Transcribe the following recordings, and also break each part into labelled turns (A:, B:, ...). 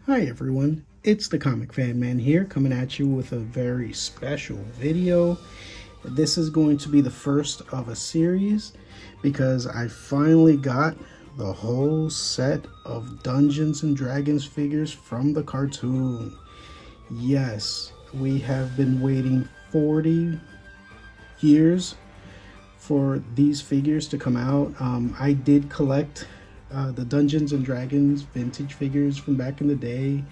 A: Hi everyone, it's the Comic Fan Man here, coming at you with a very special video. This is going to be the first of a series because I finally got the whole set of Dungeons and Dragons figures from the cartoon. Yes, we have been waiting 40 years for these figures to come out. I did collect the Dungeons and Dragons vintage figures from back in the day,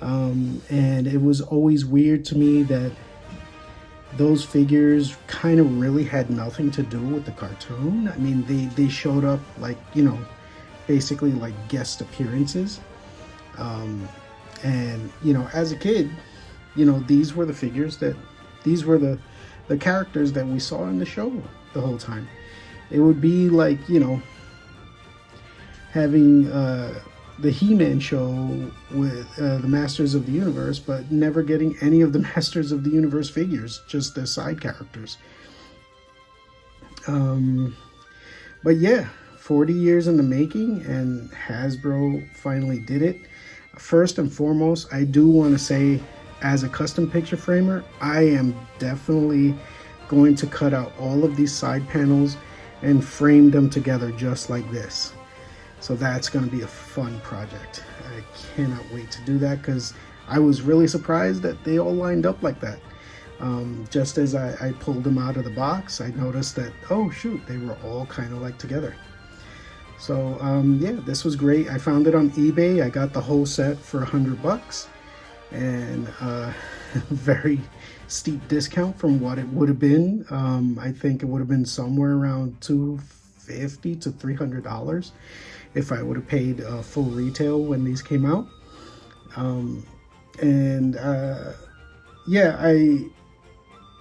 A: and it was always weird to me that those figures kind of really had nothing to do with the cartoon. I mean, they showed up like, basically like guest appearances, and as a kid, these were the figures these were the characters that we saw in the show the whole time. It would be like, having the He-Man show with the Masters of the Universe, but never getting any of the Masters of the Universe figures, just the side characters. But yeah, 40 years in the making, and Hasbro finally did it. First and foremost, I do want to say, as a custom picture framer, I am definitely going to cut out all of these side panels and frame them together just like this. So that's going to be a fun project. I cannot wait to do that because I was really surprised that they all lined up like that. Just as I pulled them out of the box, I noticed that, oh shoot, they were all kind of like together. So yeah, this was great. I found it on eBay. I got the whole set for $100 and very steep discount from what it would have been. I think it would have been somewhere around $250 to $300 if I would have paid full retail when these came out. Yeah,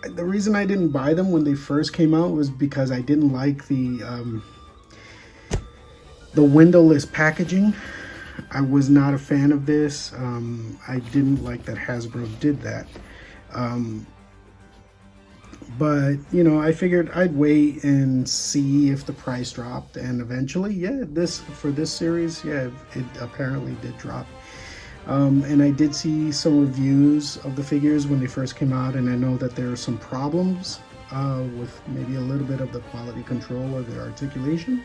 A: the reason I didn't buy them when they first came out was because I didn't like the windowless packaging. I was not a fan of this. I didn't like that Hasbro did that. But I figured I'd wait and see if the price dropped, and eventually, yeah, for this series, yeah, it apparently did drop. And I did see some reviews of the figures when they first came out, and I know that there are some problems with maybe a little bit of the quality control or the articulation.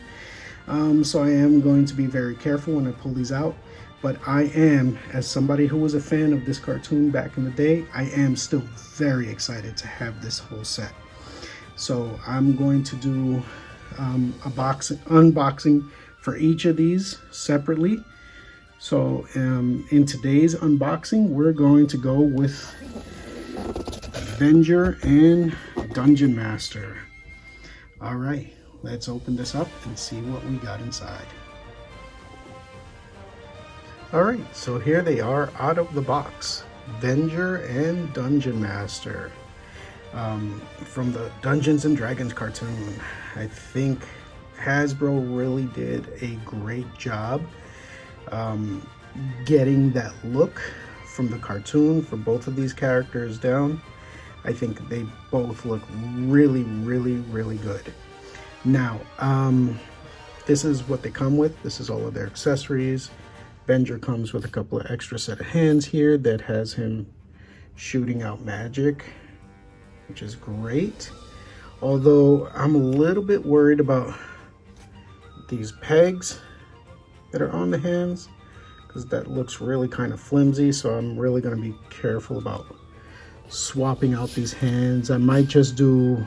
A: So I am going to be very careful when I pull these out. But I am, as somebody who was a fan of this cartoon back in the day, I am still very excited to have this whole set. So I'm going to do unboxing for each of these separately. So in today's unboxing, we're going to go with Venger and Dungeon Master. All right, let's open this up and see what we got inside. Alright, so here they are out of the box. Venger and Dungeon Master. From the Dungeons and Dragons cartoon. I think Hasbro really did a great job getting that look from the cartoon for both of these characters down. I think they both look really, really, really good. Now, this is what they come with. This is all of their accessories. Venger comes with a couple of extra set of hands here that has him shooting out magic, which is great. Although I'm a little bit worried about these pegs that are on the hands, because that looks really kind of flimsy, so I'm really going to be careful about swapping out these hands. I might just do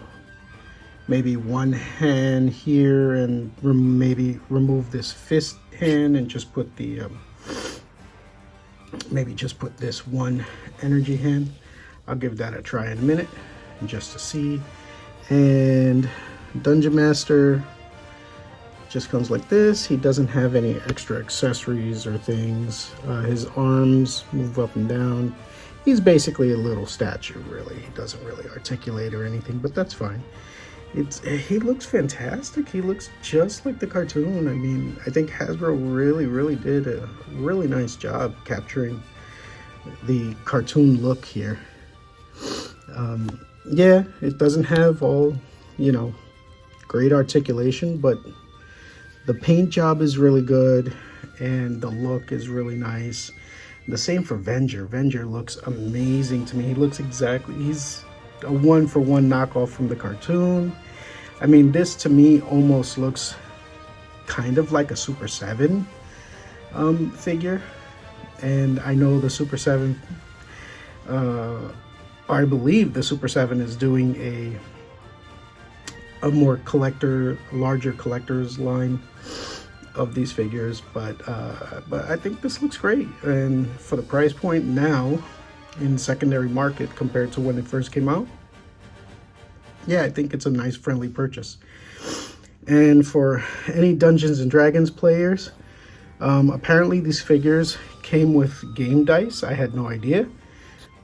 A: maybe one hand here and maybe remove this fist hand and just put the maybe just put this one energy hand. I'll give that a try in a minute just to see. And Dungeon Master just comes like this. He doesn't have any extra accessories or things. His arms move up and down. He's basically a little statue, really. He doesn't really articulate or anything, but that's fine. He looks fantastic. He looks just like the cartoon. I mean, I think Hasbro really did a really nice job capturing the cartoon look here. Yeah, it doesn't have all, great articulation, but the paint job is really good and the look is really nice. The same for Venger. Venger looks amazing to me. He looks exactly, he's a one-for-one knockoff from the cartoon. I mean, this to me almost looks kind of like a Super 7 figure. And I know the Super 7, I believe the Super 7 is doing a more larger collector's line of these figures, but I think this looks great. And for the price point now in secondary market compared to when it first came out, yeah, I think it's a nice friendly purchase. And for any Dungeons and Dragons players, apparently these figures came with game dice. I had no idea,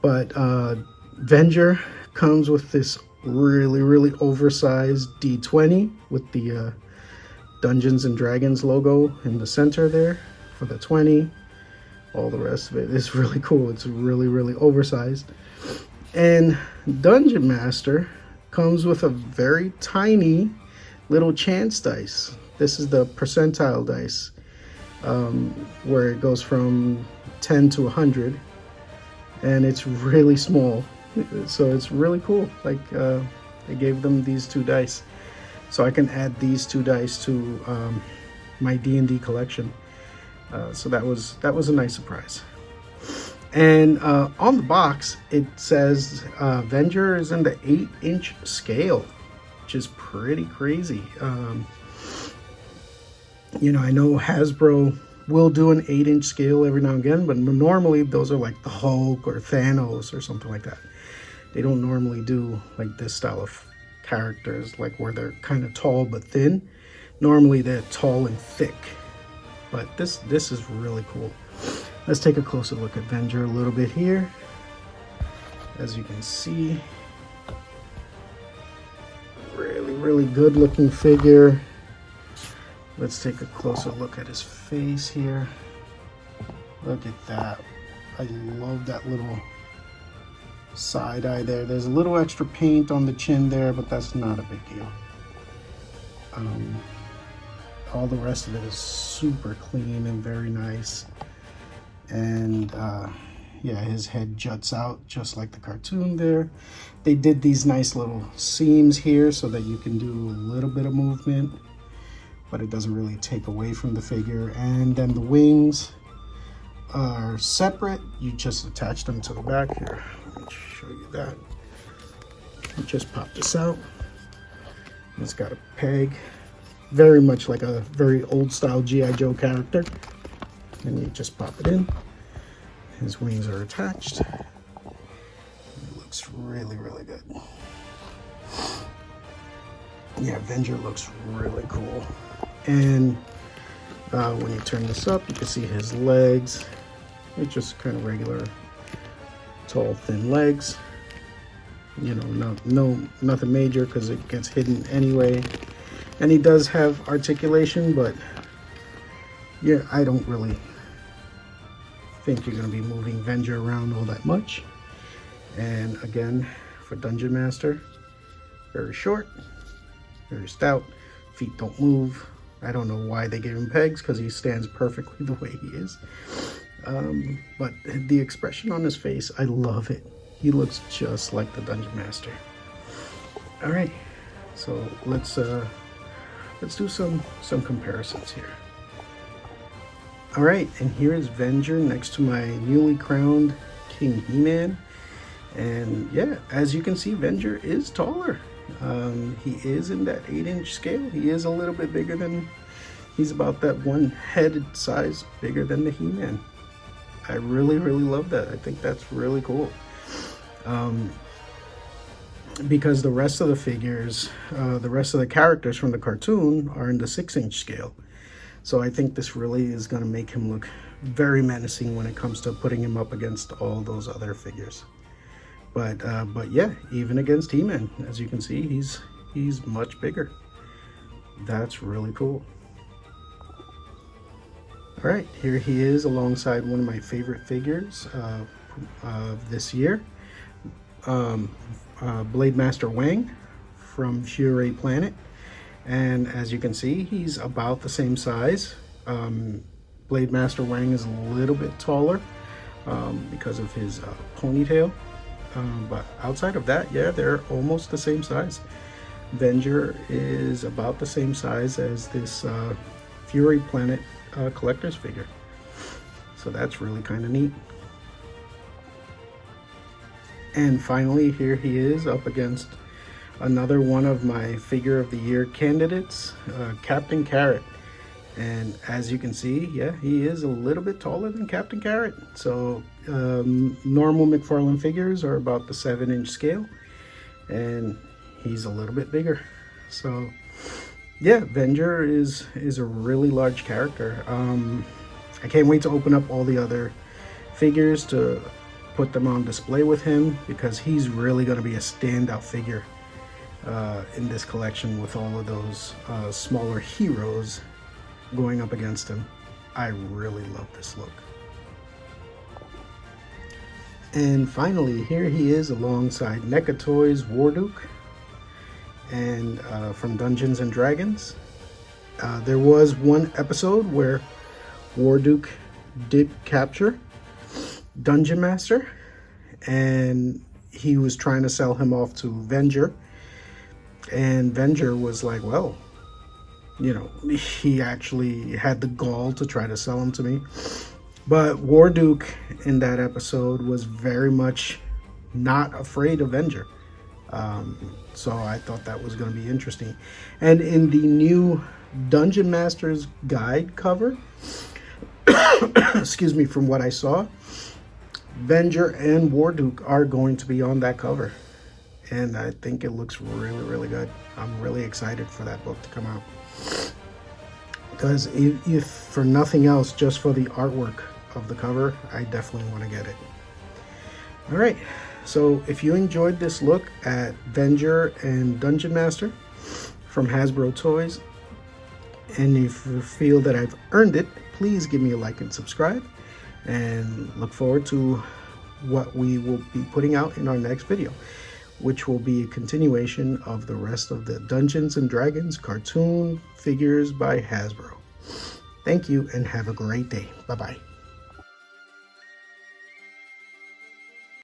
A: but Venger comes with this really oversized D20 with the Dungeons and Dragons logo in the center there for the 20. All the rest of it is really cool. It's really oversized. And Dungeon Master comes with a very tiny little chance dice. This is the percentile dice, where it goes from 10 to 100, and it's really small, so it's really cool. Like, I gave them these 2 dice, so I can add these 2 dice to my D&D collection. So that was a nice surprise. And on the box it says Venger is in the 8-inch scale, which is pretty crazy. You know, I know Hasbro will do an 8-inch scale every now and again, but normally those are like the Hulk or Thanos or something like that. They don't normally do like this style of characters, like where they're kind of tall but thin. Normally they're tall and thick, but this is really cool. Let's take a closer look at Venger a little bit here. As you can see, really good looking figure. Let's take a closer look at his face here. Look at that. I love that little side eye there. There's a little extra paint on the chin there, but that's not a big deal. All the rest of it is super clean and very nice. And yeah, his head juts out just like the cartoon there. They did these nice little seams here so that you can do a little bit of movement, but it doesn't really take away from the figure. And then the wings are separate. You just attach them to the back here. Let me show you that. You just pop this out. It's got a peg, very much like a very old style G.I. Joe character. And you just pop it in. His wings are attached. It looks really good. Yeah, Venger looks really cool. And when you turn this up, you can see his legs. It's just kind of regular, tall, thin legs. You know, nothing major because it gets hidden anyway. And he does have articulation, but yeah, I don't really think you're going to be moving Venger around all that much. And again, for Dungeon Master, very short, very stout, feet don't move. I don't know why they gave him pegs, because he stands perfectly the way he is. But the expression on his face, I love it. He looks just like the Dungeon Master. All right, so let's do some comparisons here. All right, and here is Venger next to my newly crowned King He-Man. And yeah, as you can see, Venger is taller. He is in that 8-inch scale. He is a little bit bigger than, he's about that one-headed size bigger than the He-Man. I really love that. I think that's really cool. Because the rest of the figures, the rest of the characters from the cartoon are in the 6-inch scale. So I think this really is going to make him look very menacing when it comes to putting him up against all those other figures. But yeah, even against He-Man, as you can see, he's much bigger. That's really cool. All right, here he is alongside one of my favorite figures of this year, Blade Master Wang from Fury Planet. And as you can see, he's about the same size. Blade Master Wang is a little bit taller. because of his ponytail. But outside of that, yeah, they're almost the same size. Venger is about the same size as this Fury Planet collector's figure. So that's really kind of neat. And finally, here he is up against another one of my figure of the year candidates, Captain Carrot. And as you can see, yeah, he is a little bit taller than Captain Carrot. So normal McFarlane figures are about the 7-inch scale, and he's a little bit bigger. So yeah, Venger is a really large character. I can't wait to open up all the other figures to put them on display with him, because he's really going to be a standout figure in this collection with all of those smaller heroes going up against him. I really love this look. And finally, here he is alongside NECA Toys Warduke, and from Dungeons and Dragons. There was one episode where Warduke did capture Dungeon Master, and he was trying to sell him off to Venger, and Venger was like, well, you know, he actually had the gall to try to sell him to me. But Warduke in that episode was very much not afraid of Venger. So I thought that was going to be interesting. And in the new Dungeon Master's guide cover, excuse me, from what I saw, Venger and Warduke are going to be on that cover. And I think it looks really, really good. I'm really excited for that book to come out. Because if for nothing else, just for the artwork of the cover, I definitely want to get it. All right, so if you enjoyed this look at Venger and Dungeon Master from Hasbro Toys, and if you feel that I've earned it, please give me a like and subscribe, and look forward to what we will be putting out in our next video, which will be a continuation of the rest of the Dungeons and Dragons cartoon figures by Hasbro. Thank you and have a great day. Bye-bye.